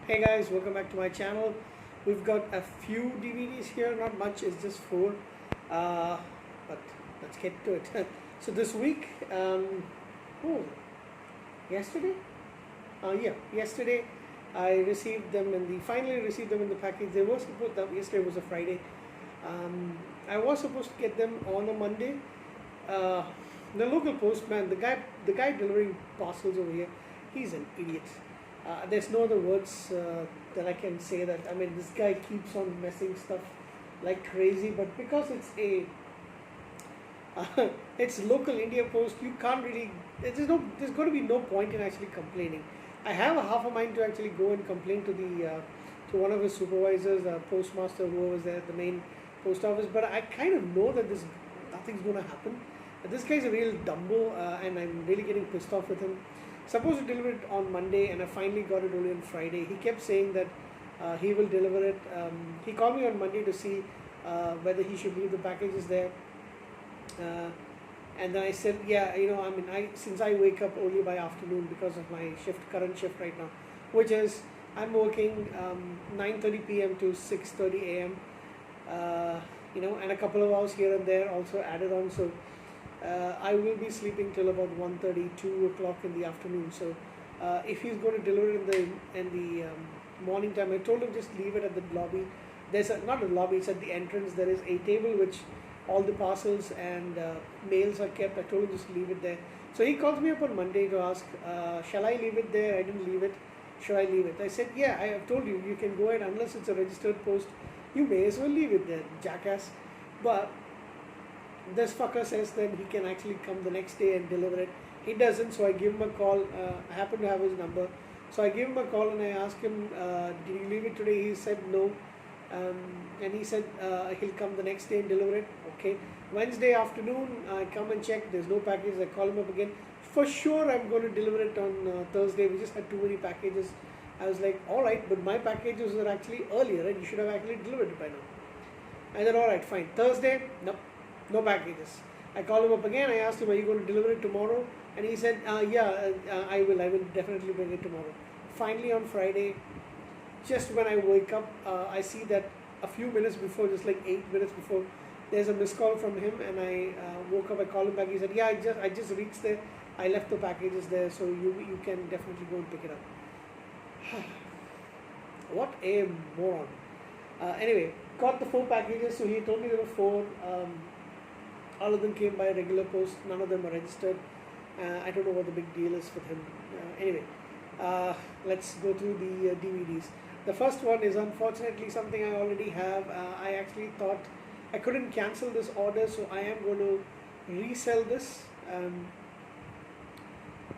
Hey guys, welcome back to my channel. We've got a few DVDs here, not much, it's just four. Uh, but let's get to it. So this week, oh, yesterday? Yesterday I received them finally received them in the package. They were supposed that yesterday was a Friday. I was supposed to get them on a Monday. Uh, the local postman, the guy delivering parcels over here, he's an idiot. There's no other words that I can say that. I mean, this guy keeps on messing stuff like crazy, but because it's it's local India Post, you can't really. There's going to be no point in actually complaining. I have a half a mind to actually go and complain to one of his supervisors, postmaster, who was there at the main post office. But I kind of know that this nothing's going to happen. This guy's a real dumbo, and I'm really getting pissed off with him. Supposed to deliver it on Monday, and I finally got it only on Friday. He kept saying that he will deliver it. He called me on Monday to see whether he should leave the packages there. Uh, and then I said, yeah, I mean, since I wake up only by afternoon because of my current shift right now, which is I'm working 9:30 p.m. to 6:30 a.m. And a couple of hours here and there also added on. So I will be sleeping till about 1:30, 2 o'clock in the afternoon. So if he's going to deliver it in the morning time, I told him just leave it at the lobby. Not a lobby, it's at the entrance. There is a table which all the parcels and mails are kept. I told him just leave it there. So he calls me up on Monday to ask, shall I leave it there? I didn't leave it. Should I leave it? I said, yeah, I have told you, you can go ahead unless it's a registered post. You may as well leave it there, jackass. But this fucker says then he can actually come the next day and deliver it. He doesn't, so I give him a call. I happen to have his number. So I give him a call and I ask him, did you leave it today? He said no. And he said he'll come the next day and deliver it. Okay. Wednesday afternoon, I come and check. There's no package. I call him up again. For sure, I'm going to deliver it on Thursday. We just had too many packages. I was like, all right, but my packages were actually earlier, and you should have actually delivered it by now. I said, all right, fine. Thursday, no packages. I called him up again. I asked him, are you going to deliver it tomorrow? And he said, yeah, I will. I will definitely bring it tomorrow. Finally, on Friday, just when I wake up, I see that a few minutes before, just like 8 minutes before, there's a missed call from him, and I woke up. I called him back. He said, "Yeah, I just reached there. I left the packages there, so you can definitely go and pick it up." What a moron! Anyway, got the 4 packages. So he told me there were 4. All of them came by regular post. None of them are registered. I don't know what the big deal is with him. Anyway, let's go through the DVDs. The first one is unfortunately something I already have. I actually thought I couldn't cancel this order, so I am going to resell this.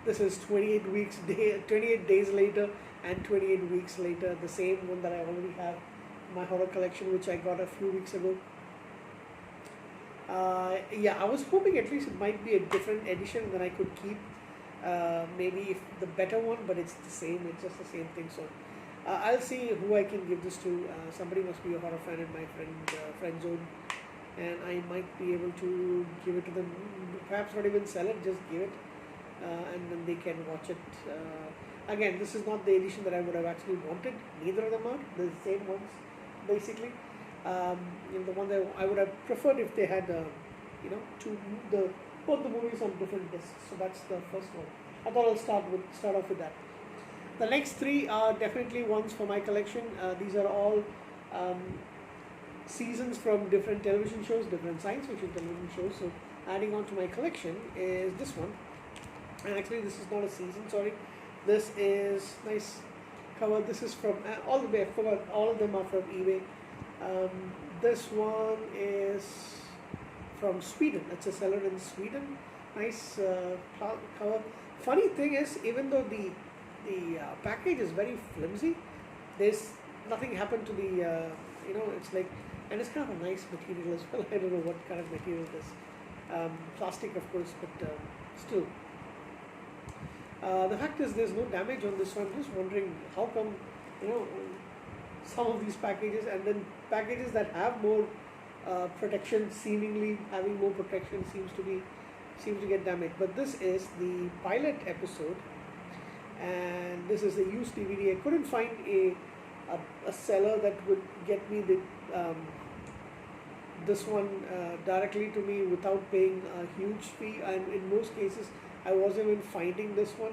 This is 28 days later and 28 weeks later, the same one that I already have, my horror collection, which I got a few weeks ago. I was hoping at least it might be a different edition that I could keep. Maybe if the better one, but it's the same. It's just the same thing. So I'll see who I can give this to. Somebody must be a horror fan in my friend zone, and I might be able to give it to them. Perhaps not even sell it, just give it, and then they can watch it. Again, this is not the edition that I would have actually wanted. Neither of them are the same ones, basically. The one that I would have preferred if they had, both the movies on different discs. So that's the first one. I thought I'll start off with that. The next 3 are definitely ones for my collection. These are all seasons from different television shows, different science fiction television shows. So adding on to my collection is this one. And actually, this is not a season. Sorry, this is nice cover. This is from all the way. I forgot all of them are from eBay. This one is from Sweden. It's a seller in Sweden. Nice cover. Funny thing is, even though the package is very flimsy, there's nothing happened to the it's like, and it's kind of a nice material as well. I don't know what kind of material it is. Plastic, of course, but still. The fact is, there's no damage on this one. I'm just wondering how come, some of these packages, and then packages that have more protection, seemingly having more protection, seems to get damaged. But this is the pilot episode and this is a used DVD. I couldn't find a seller that would get me this one directly to me without paying a huge fee, and in most cases I wasn't even finding this one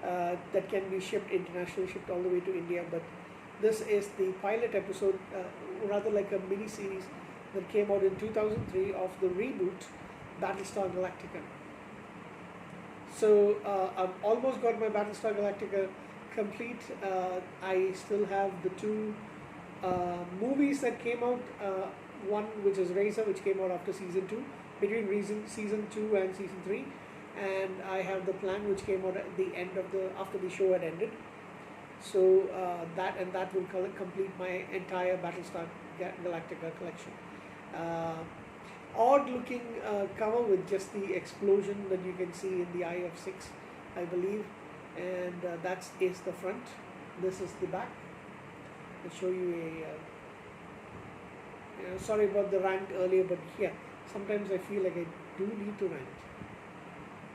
that can be shipped internationally, shipped all the way to India. But this is the pilot episode, rather like a mini series that came out in 2003 of the reboot Battlestar Galactica. So I've almost got my Battlestar Galactica complete. I still have the two movies that came out. One which is Razor, which came out after season 2, between season 2 and season 3, and I have the Plan, which came out at the end of after the show had ended. So that will complete my entire Battlestar Galactica collection. Odd looking cover with just the explosion that you can see in the Eye of 6, I believe, and that is the front. This is the back. I'll show you sorry about the rant earlier, but yeah, sometimes I feel like I do need to rant.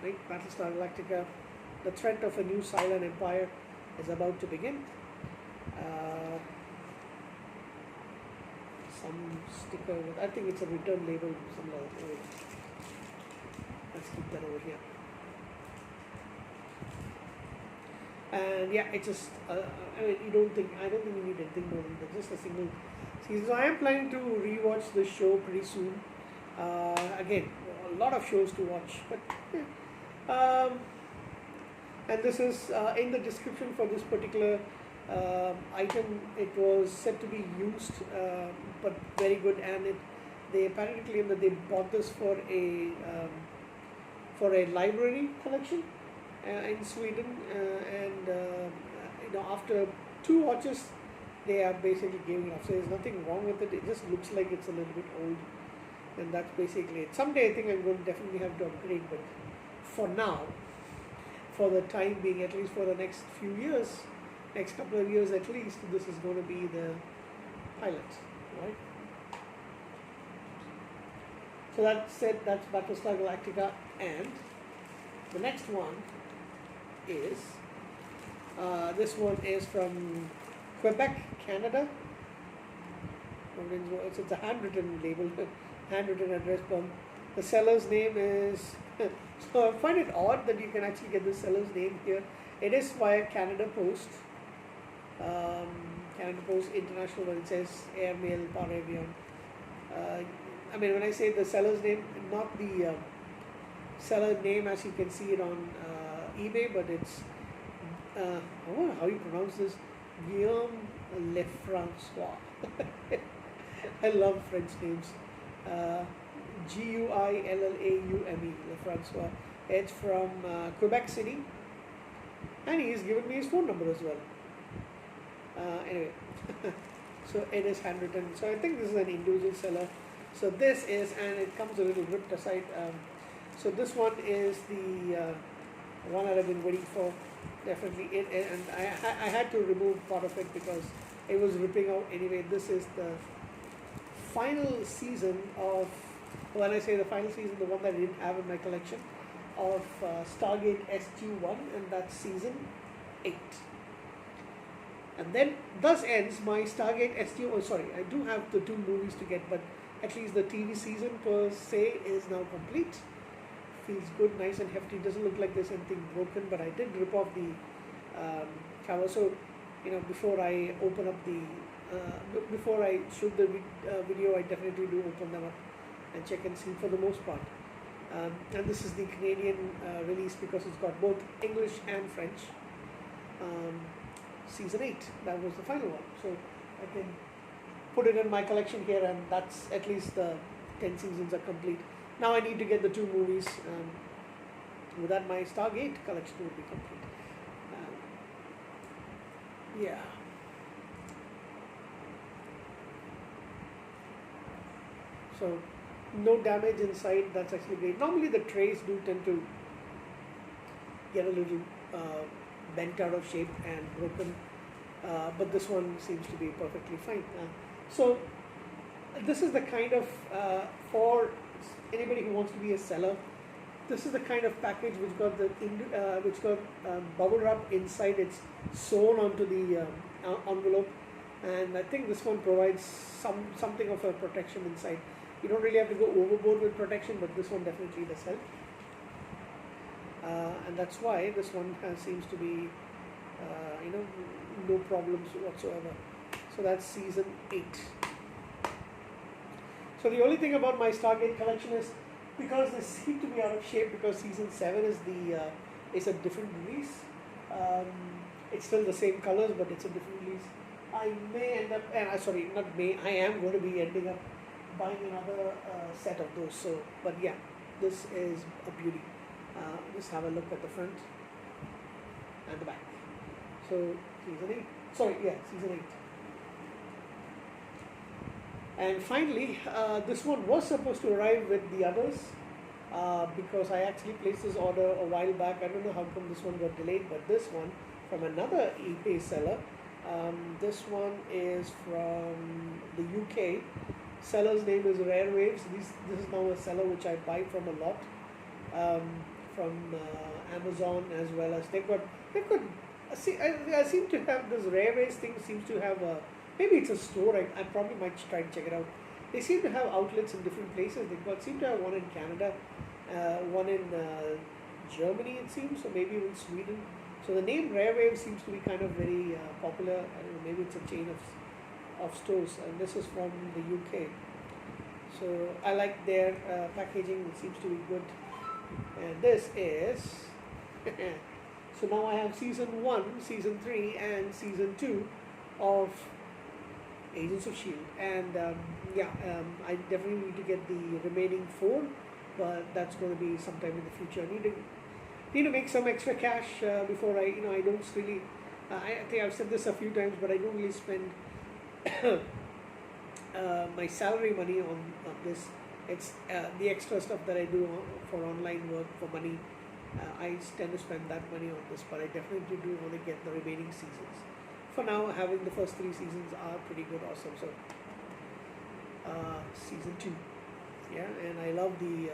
Right, Battlestar Galactica, the threat of a new Cylon Empire is about to begin. Some sticker with, I think it's a return label somewhere. Let's keep that over here. And yeah, it's just I mean, I don't think you need anything more than that. Just a single season. So I am planning to rewatch the show pretty soon. Again, a lot of shows to watch, but yeah. And this is in the description for this particular item. It was said to be used, but very good, and they apparently claim that they bought this for a library collection in Sweden, and after 2 watches they are basically giving it up. So there's nothing wrong with it. It just looks like it's a little bit old, and that's basically it. Someday I think I'm going to definitely have to upgrade, but for now, for the time being, at least for the next few years, next couple of years at least, this is going to be the pilot, right? So that's it. That's Battlestar Galactica, and the next one is this one is from Quebec, Canada. It's a handwritten label, handwritten address. The seller's name is. So I find it odd that you can actually get the seller's name here. It is via Canada Post. Canada Post International, when it says Airmail par avion. I mean, when I say the seller's name, not the seller name as you can see it on eBay, but it's I don't know how you pronounce this, Guillaume Lefrancois. I love French names. Guillaume, Lefrancois. It's from Quebec City, and he's given me his phone number as well. Anyway, so it is handwritten. So I think this is an individual seller. So this is, and it comes a little ripped aside. So this one is the one that I've been waiting for. Definitely, and I had to remove part of it because it was ripping out anyway. This is the final season of, when I say the final season, the one that I didn't have in my collection, of Stargate SG-1, and that's season 8. And then thus ends my Stargate SG. Oh, sorry, I do have the 2 movies to get, but at least the TV season per se is now complete. Feels good, nice and hefty. Doesn't look like there's anything broken, but I did rip off the cover. So, before I open up before I shoot the video, I definitely do open them up and check and see for the most part. And this is the Canadian release because it's got both English and French. Season 8, that was the final one. So I can put it in my collection here, and that's at least the 10 seasons are complete. Now I need to get the 2 movies. With that, my Stargate collection will be complete. Yeah. So no damage inside. That's actually great. Normally the trays do tend to get a little bent out of shape and broken, but this one seems to be perfectly fine. So this is the kind of for anybody who wants to be a seller, this is the kind of package which got which got bubble wrap inside. It's sewn onto the envelope, and I think this one provides something of a protection inside. You don't really have to go overboard with protection, but this one definitely does help. And that's why this one seems to be, no problems whatsoever. So that's season 8. So the only thing about my Stargate collection is, because they seem to be out of shape, because season 7 is a different release. It's still the same colors, but it's a different release. I may end up, sorry, not may, I am going to be ending up buying another set of those. So, but yeah, this is a beauty. Just have a look at the front and the back. So season 8. Sorry, yeah, season 8. And finally, this one was supposed to arrive with the others, because I actually placed this order a while back. I don't know how come this one got delayed, but this one from another eBay seller. This one is from the UK. Seller's name is Rare Waves. This is now a seller which I buy from a lot, from Amazon, as well as they've got. I seem to have this Rare Waves thing. Seems to have a, maybe it's a store. I probably might try and check it out. They seem to have outlets in different places. Seem to have one in Canada, one in Germany, it seems, or maybe in Sweden. So the name Rare Wave seems to be kind of very popular. I don't know, maybe it's a chain of stores, and this is from the UK. So I like their packaging. It seems to be good. And this is so now I have season 1, season 3, and season 2 of Agents of S.H.I.E.L.D. and I definitely need to get the remaining 4, but that's going to be sometime in the future. I need to make some extra cash before I don't really, I think I've said this a few times, but I don't really spend my salary money on this. It's the extra stuff that I do for online work for money. I tend to spend that money on this, but I definitely do want to get the remaining seasons. For now, having the first 3 seasons are pretty good, awesome. So, season 2, yeah, and I love the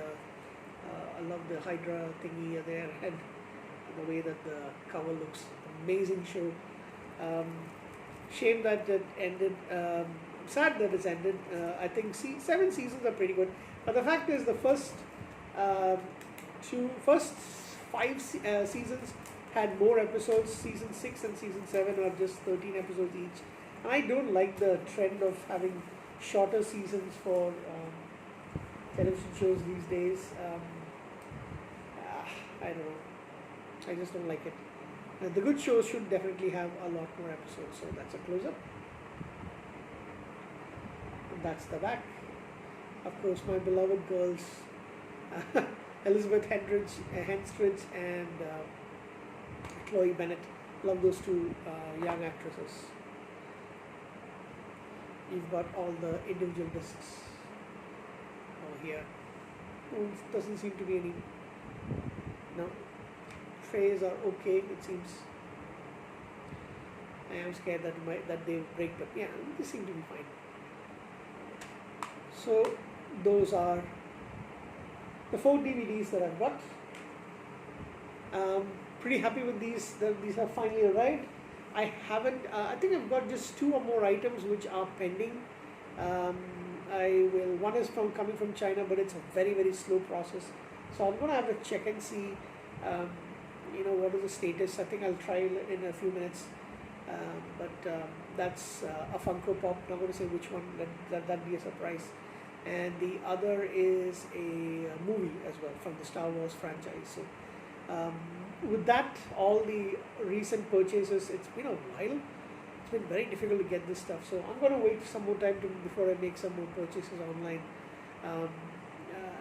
Hydra thingy there, and the way that the cover looks. Amazing show. Shame that it ended. Sad that it's ended. I think 7 seasons are pretty good, but the fact is the first 5 seasons had more episodes. Season 6 and season 7 are just 13 episodes each, and I don't like the trend of having shorter seasons for television shows these days. I don't know. I just don't like it. The good shows should definitely have a lot more episodes. So that's a close-up. That's the back. Of course, my beloved girls, Elizabeth Henstridge and Chloe Bennett. Love those 2 young actresses. You've got all the individual discs over here. Doesn't seem to be any. No. Trays are okay, it seems. I am scared that they break, but yeah, they seem to be fine. So those are the 4 DVDs that I've got. Pretty happy with these. These have finally arrived. I haven't. I think I've got just 2 or more items which are pending. One is coming from China, but it's a very, very slow process. So I'm going to have to check and see. What is the status. I think I'll try in a few minutes. That's a Funko Pop. I'm not going to say which one. That'd be a surprise. And the other is a movie as well from the Star Wars franchise. So with that, all the recent purchases, it's been a while. It's been very difficult to get this stuff. So I'm going to wait some more time before I make some more purchases online.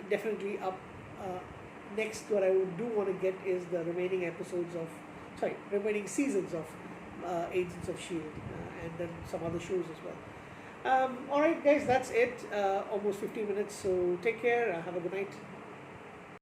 Definitely up. Next, what I do want to get is the remaining seasons of Agents of S.H.I.E.L.D. And then some other shows as well. Alright guys, that's it. Almost 15 minutes, so take care. Have a good night.